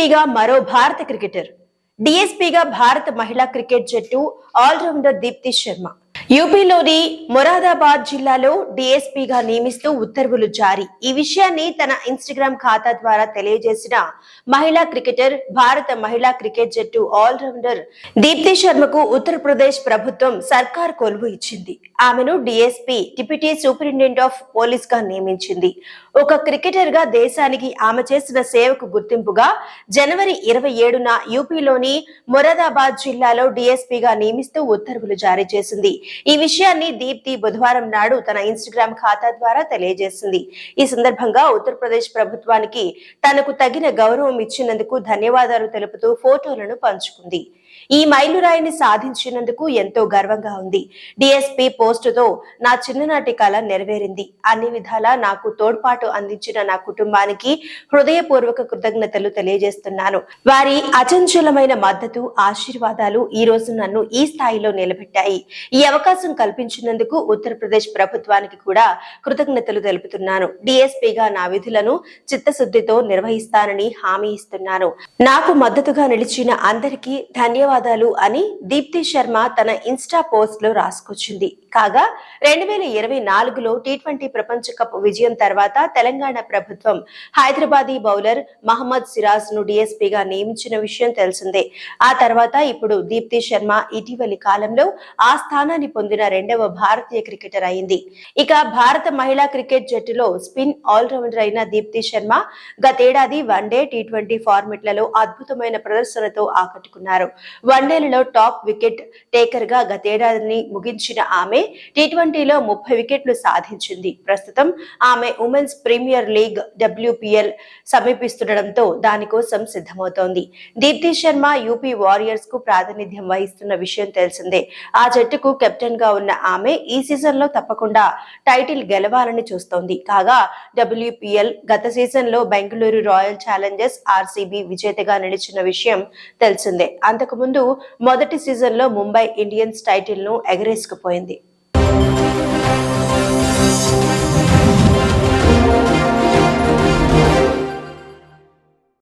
డిఎస్పీగా మరో భారత క్రికెటర్. డిఎస్పీగా భారత మహిళా క్రికెట్ జట్టు ఆల్రౌండర్ దీప్తి శర్మ. యూపీలోని మొరాదాబాద్ జిల్లాలో డిఎస్పీగా నియమిస్తూ ఉత్తర్వులు జారీ. ఈ విషయాన్ని తన ఇన్స్టాగ్రామ్ ఖాతా ద్వారా తెలియజేసిన మహిళా క్రికెటర్, భారత మహిళా క్రికెట్ జట్టు ఆల్రౌండర్ దీప్తి శర్మకు ఉత్తరప్రదేశ్ ప్రభుత్వం సర్కార్ కొలువు ఇచ్చింది. ఆమెను DSP, deputy superintendent of police గా నియమించింది. ఒక క్రికెటర్ గా దేశానికి ఆమె చేసిన సేవకు గుర్తింపుగా జనవరి 27న యూపీలోని మొరాదాబాద్ జిల్లాలో డిఎస్పీగా నియమిస్తూ ఉత్తర్వులు జారీ చేసింది. ఈ విషయాన్ని దీప్తి బుధవారం నాడు తన ఇన్స్టాగ్రామ్ ఖాతా ద్వారా తెలియజేసింది. ఈ సందర్భంగా ఉత్తరప్రదేశ్ ప్రభుత్వానికి తనకు తగిన గౌరవం ఇచ్చినందుకు ధన్యవాదాలు తెలుపుతూ ఫోటోలను పంచుకుంది. ఈ మైలురాయిని సాధించినందుకు ఎంతో గర్వంగా ఉంది. డిఎస్పీ పోస్టుతో నా చిన్ననాటి కళ నెరవేరింది. అన్ని విధాలా నాకు తోడ్పాటు అందించిన నా కుటుంబానికి హృదయపూర్వక కృతజ్ఞతలు తెలియజేస్తున్నాను. వారి అచంచలమైన మద్దతు, ఆశీర్వాదాలు ఈ రోజు నన్ను ఈ స్థాయిలో నిలబెట్టాయి. ఈ అవకాశం కల్పించినందుకు ఉత్తరప్రదేశ్ ప్రభుత్వానికి కూడా కృతజ్ఞతలు తెలుపుతున్నాను. డిఎస్పీగా నా విధులను చిత్తశుద్ధితో నిర్వహిస్తానని హామీ ఇస్తున్నాను. నాకు మద్దతుగా నిలిచిన అందరికీ ధన్యవాదాలు అని దీప్తి శర్మ తన ఇన్స్టా పోస్ట్ లో రాసుకొచ్చింది. కాగా 2024లో టీ20 ప్రపంచ కప్ విజయం తర్వాత తెలంగాణ ప్రభుత్వం హైదరాబాదీ బౌలర్ మహమ్మద్ సిరాజ్ ను డిఎస్పీగా నియమించిన విషయం తెలిసిందే. ఆ తర్వాత ఇప్పుడు దీప్తి శర్మ ఇటీవలి కాలంలో ఆ స్థానాన్ని పొందిన రెండవ భారతీయ క్రికెటర్ అయింది. ఇక భారత మహిళా క్రికెట్ జట్టులో స్పిన్ ఆల్రౌండర్ అయిన దీప్తి శర్మ గతేడాది వన్డే, టీ20 ఫార్మెట్లలో అద్భుతమైన ప్రదర్శనతో ఆకట్టుకున్నారు. వన్డేలలో టాప్ వికెట్ టేకర్ గా గతేడాదిని ముగించిన ఆమె టీ20లో 30 వికెట్లు సాధించింది. ప్రస్తుతం ఆమె ఉమెన్స్ ప్రీమియర్ లీగ్ WPL సమీపిస్తుండటంతో దానికోసం సిద్ధమవుతోంది. దీప్తి శర్మ యూపీ వారియర్స్ కు ప్రాతినిధ్యం వహిస్తున్న విషయం తెలిసిందే. ఆ జట్టుకు కెప్టెన్ గా ఉన్న ఆమె ఈ సీజన్ లో తప్పకుండా టైటిల్ గెలవాలని చూస్తోంది. కాగా WPL గత సీజన్ లో బెంగళూరు రాయల్ ఛాలెంజర్స్ RCB విజేతగా నిలిచిన విషయం తెలిసిందే. అంతకుముందు మొదటి సీజన్ లో ముంబై ఇండియన్స్ టైటిల్ ను ఎగరేసుకుపోయింది.